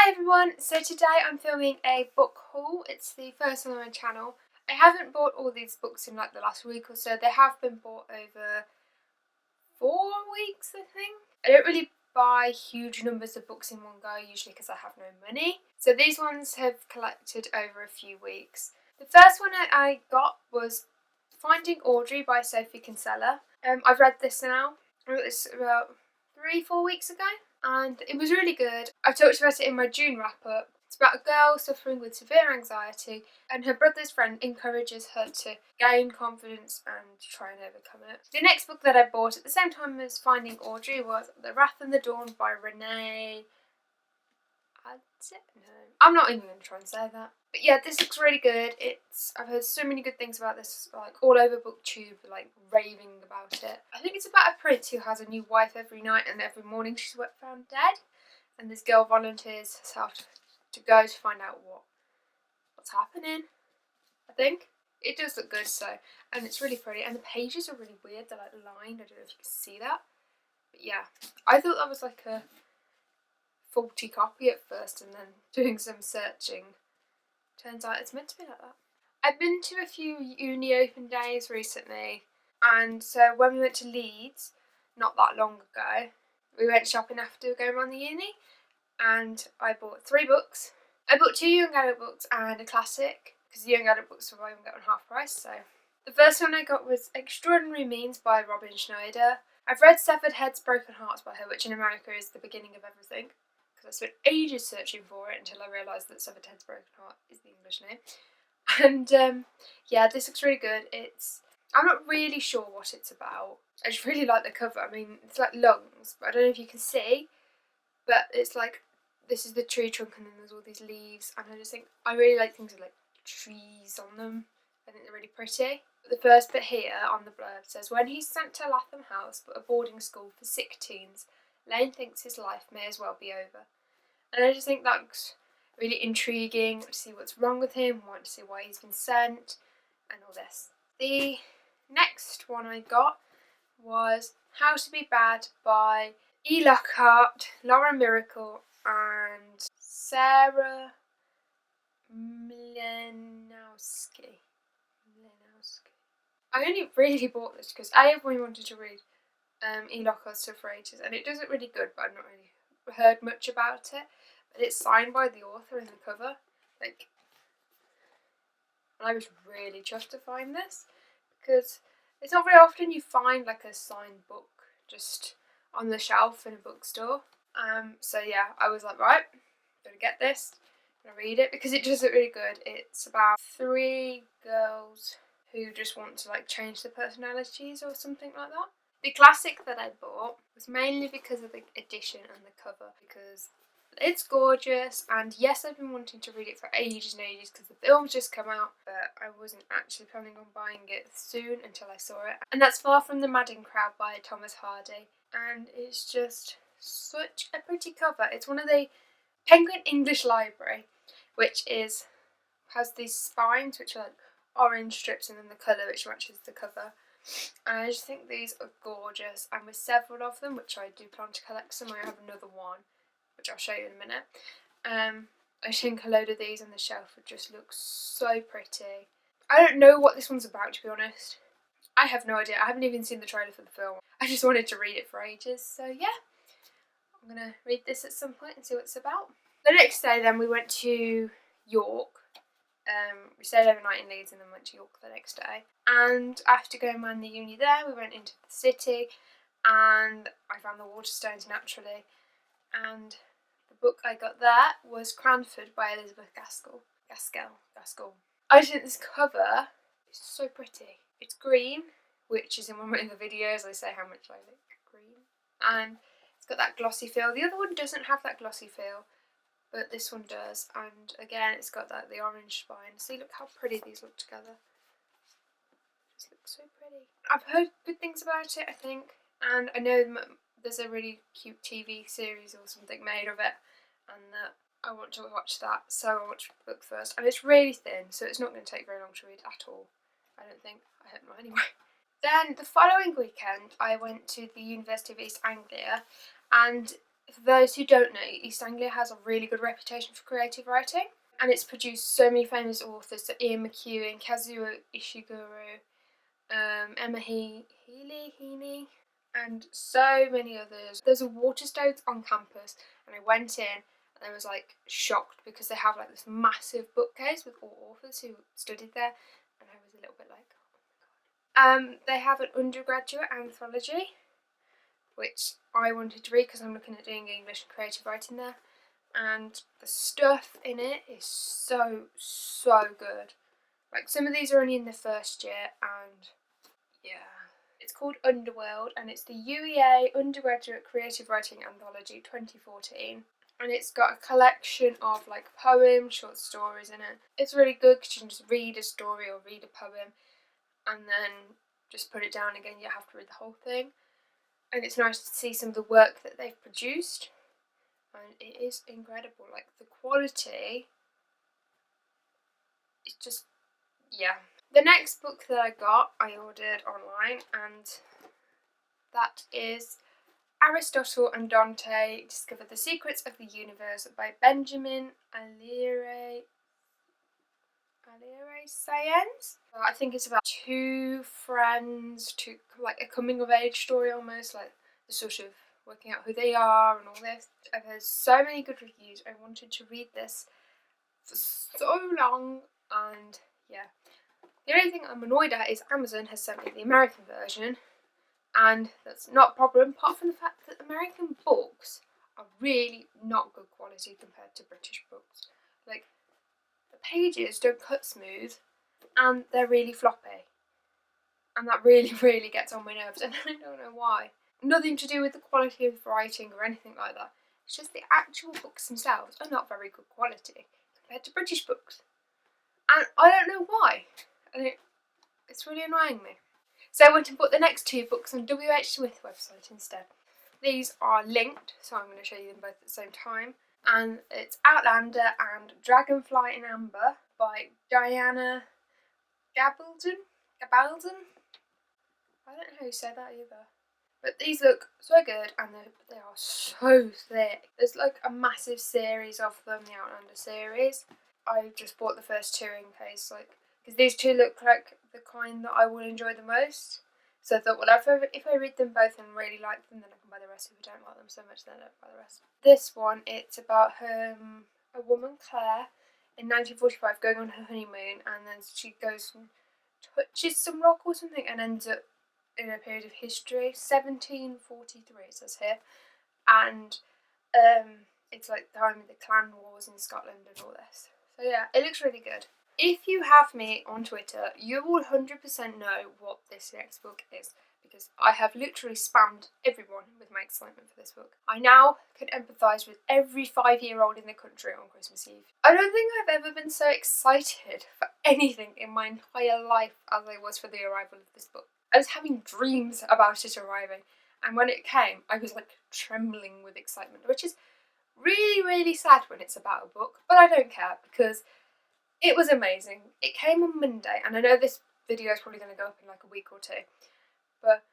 Hi everyone, so today I'm filming a book haul. It's the first one on my channel. I haven't bought all these books in like the last week or so. They have been bought over 4 weeks, I think. I don't really buy huge numbers of books in one go, usually because I have no money. So these ones have collected over a few weeks. The first one I got was Finding Audrey by Sophie Kinsella. I've read this now. I got this about 3-4 weeks ago, and it was really good. I talked about it in my June wrap up. It's about a girl suffering with severe anxiety, and her brother's friend encourages her to gain confidence and try and overcome it. The next book that I bought at the same time as Finding Audrey was The Wrath and the Dawn by Renee. No, I'm not even going to try and say that. But yeah, this looks really good. I've heard so many good things about this, like all over BookTube, like raving about it. I think it's about a prince who has a new wife every night, and every morning she's found dead. And this girl volunteers herself to go to find out what's happening. I think it does look good, and it's really pretty. And the pages are really weird. They're like lined. I don't know if you can see that. But yeah, I thought that was like a faulty copy at first, and then doing some searching, turns out it's meant to be like that. I've been to a few uni open days recently, and so when we went to Leeds not that long ago, we went shopping after going around the uni, and I bought 3 books. I bought 2 young adult books and a classic, because the young adult books were buy one get one half price. So the first one I got was Extraordinary Means by Robin Schneider. I've read Severed Heads, Broken Hearts by her, which in America is the beginning of everything. I spent ages searching for it until I realised that Severed Head's Broken Heart is the English name. And yeah, this looks really good. I'm not really sure what it's about. I just really like the cover. I mean, it's like lungs, but I don't know if you can see. But it's like, this is the tree trunk and then there's all these leaves. And I just think, I really like things with like trees on them. I think they're really pretty. But the first bit here on the blurb says, when he's sent to Latham House, but a boarding school for sick teens, Lane thinks his life may as well be over. And I just think that's really intriguing. To see what's wrong with him, want to see why he's been sent, and all this. The next one I got was How to Be Bad by E. Lockhart, Laura Miracle, and Sarah Mlenowski. I only really bought this because I have really wanted to read E. Lockhart's stuff for ages, and it does it really good, but I've not really heard much about it. But it's signed by the author in the cover. Like, and I was really chuffed to find this, because it's not very often you find like a signed book just on the shelf in a bookstore. So yeah, I was like, right, I'm gonna get this, I'm gonna read it, because it does look really good. It's about 3 girls who just want to like change their personalities or something like that. The classic that I bought was mainly because of the edition and the cover, because it's gorgeous, and yes, I've been wanting to read it for ages and ages because the film's just come out, but I wasn't actually planning on buying it soon until I saw it. And that's Far From the Madding Crowd by Thomas Hardy, and it's just such a pretty cover. It's one of the Penguin English Library, which has these spines which are like orange strips, and then the colour which matches the cover. And I just think these are gorgeous, and with several of them, which I do plan to collect some. I have another one, which I'll show you in a minute. I think a load of these on the shelf would just look so pretty. I don't know what this one's about, to be honest. I have no idea. I haven't even seen the trailer for the film. I just wanted to read it for ages, so yeah. I'm going to read this at some point and see what it's about. The next day then we went to York. We stayed overnight in Leeds and then went to York the next day. And after going around the uni there, we went into the city and I found the Waterstones naturally. And the book I got there was Cranford by Elizabeth Gaskell. I just think this cover is so pretty. It's green, which is in one of the videos I say how much I like green. And it's got that glossy feel. The other one doesn't have that glossy feel, but this one does. And again, it's got the orange spine. See, look how pretty these look together. This looks so pretty. I've heard good things about it, I think, and I know there's a really cute TV series or something made of it, and I want to watch that, so I'll watch the book first. And it's really thin, so it's not going to take very long to read at all, I don't think. I hope not anyway. Then the following weekend I went to the University of East Anglia, and For those who don't know, East Anglia has a really good reputation for creative writing, and it's produced so many famous authors, so Ian McEwan, Kazuo Ishiguro, Emma Heaney, and so many others. There's a Waterstones on campus, and I went in and I was like shocked because they have like this massive bookcase with all authors who studied there, and I was a little bit like, oh my god. They have an undergraduate anthology, which I wanted to read because I'm looking at doing English and creative writing there, and the stuff in it is so good. Like, some of these are only in the first year, and yeah. It's called Underworld, and it's the UEA Undergraduate Creative Writing Anthology 2014. And it's got a collection of like poems, short stories in it. It's really good because you can just read a story or read a poem and then just put it down again. You have to read the whole thing. And it's nice to see some of the work that they've produced. And it is incredible. Like, the quality is just, yeah. The next book that I got, I ordered online, and that is Aristotle and Dante Discover the Secrets of the Universe by Benjamin Alire Science. I think it's about two friends, like a coming of age story almost, like the sort of working out who they are and all this. I've heard so many good reviews. I wanted to read this for so long, and yeah. The only thing I'm annoyed at is Amazon has sent me the American version, and that's not a problem, apart from the fact that American books are really not good quality compared to British books. Like, the pages don't cut smooth, and they're really floppy. And that really gets on my nerves, and I don't know why. Nothing to do with the quality of writing or anything like that. It's just the actual books themselves are not very good quality compared to British books. And I don't know why. And it's really annoying me. So I went and bought the next two books on WH Smith website instead. These are linked, so I'm going to show you them both at the same time. And it's Outlander and Dragonfly in Amber by Diana Gabaldon? I don't know how you say that either. But these look so good, and they are so thick. There's like a massive series of them, the Outlander series. I just bought the first two in case, like, because these two look like the kind that I will enjoy the most. So I thought, well, if I read them both and really like them, then I can buy the rest. If I don't like them so much, then I don't buy the rest. This one, it's about a woman, Claire, in 1945 going on her honeymoon, and then she goes and touches some rock or something and ends up in a period of history, 1743 it says here, and it's like the time of the clan wars in Scotland and all this. So yeah, it looks really good. If you have me on Twitter, you will 100% know what this next book is, because I have literally spammed everyone with my excitement for this book. I now can empathise with every 5-year-old in the country on Christmas Eve. I don't think I've ever been so excited for anything in my entire life as I was for the arrival of this book. I was having dreams about it arriving, and when it came, I was like trembling with excitement, which is really sad when it's about a book, but I don't care because it was amazing. It came on Monday, and I know this video is probably going to go up in like a week or two, but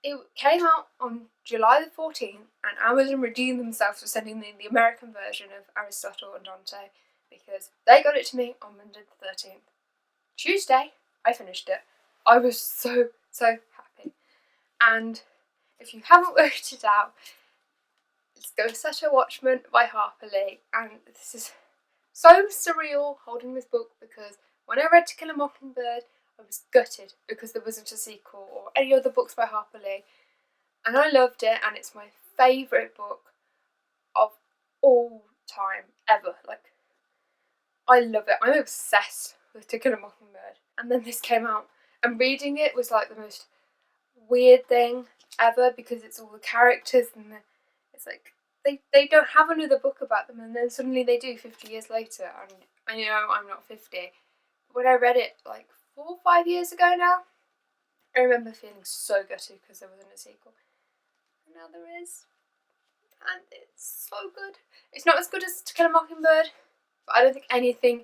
it came out on July the 14th, and Amazon redeemed themselves for sending me the American version of Aristotle and Dante, because they got it to me on Monday the 13th. Tuesday, I finished it. I was so happy. And if you haven't worked it out, let's go set a Watchman by Harper Lee. And this is so surreal holding this book, because when I read To Kill a Mockingbird, I was gutted because there wasn't a sequel or any other books by Harper Lee. And I loved it, and it's my favourite book of all time, ever. Like, I love it. I'm obsessed with To Kill a Mockingbird. And then this came out, and reading it was like the most weird thing ever, because it's all the characters, and it's like they don't have another book about them, and then suddenly they do 50 years later. And I know I'm not 50. When I read it like 4 or 5 years ago now, I remember feeling so gutted because there wasn't a sequel. And now there is. And it's so good. It's not as good as To Kill a Mockingbird, but I don't think anything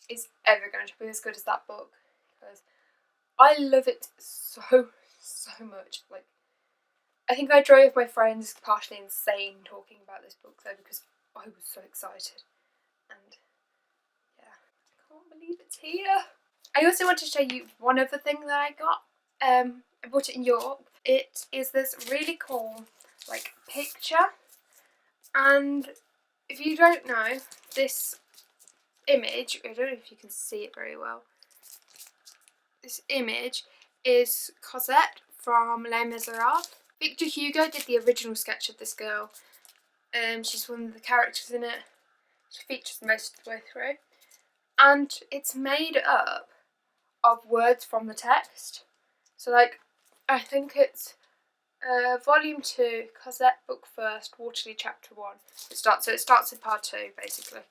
is ever going to be as good as that book, because I love it so much. Like, I think I drove my friends partially insane talking about this book though, because I was so excited, and yeah, I can't believe it's here. I also want to show you one other thing that I got. I bought it in York. It is this really cool like picture, and if you don't know, this image, I don't know if you can see it very well, this image is Cosette from Les Miserables. Victor Hugo did the original sketch of this girl. She's one of the characters in it. She features most of the way through. And it's made up of words from the text. So like, I think it's volume 2, Cosette book 1st, Waterloo chapter 1. It starts with part 2 basically.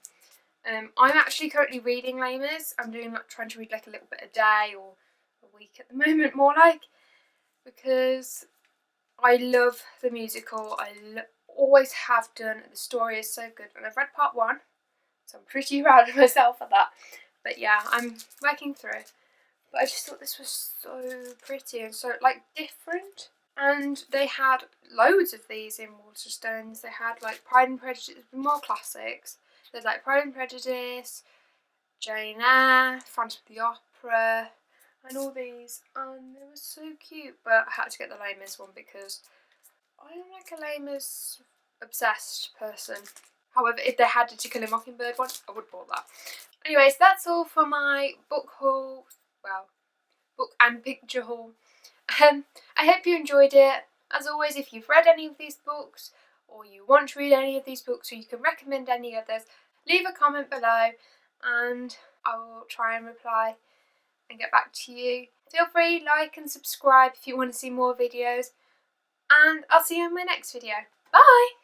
I'm actually currently reading Les Mis. I'm trying to read like a little bit a day or a week at the moment, more like, because I love the musical. I always have done. The story is so good, and I've read part 1, so I'm pretty proud of myself for that. But yeah, I'm working through. But I just thought this was so pretty and so like different. And they had loads of these in Waterstones. They had like Pride and Prejudice, more classics. There's like Pride and Prejudice, Jane Eyre, Phantom of the Opera, and all these. And they were so cute. But I had to get the Les Mis one because I am like a Les Mis obsessed person. However, if they had a To Kill a Mockingbird one, I would have bought that. Anyways, that's all for my book haul. Well, book and picture haul. I hope you enjoyed it. As always, if you've read any of these books, or you want to read any of these books, or you can recommend any others, leave a comment below and I will try and reply and get back to you. Feel free, like and subscribe if you want to see more videos, and I'll see you in my next video. Bye!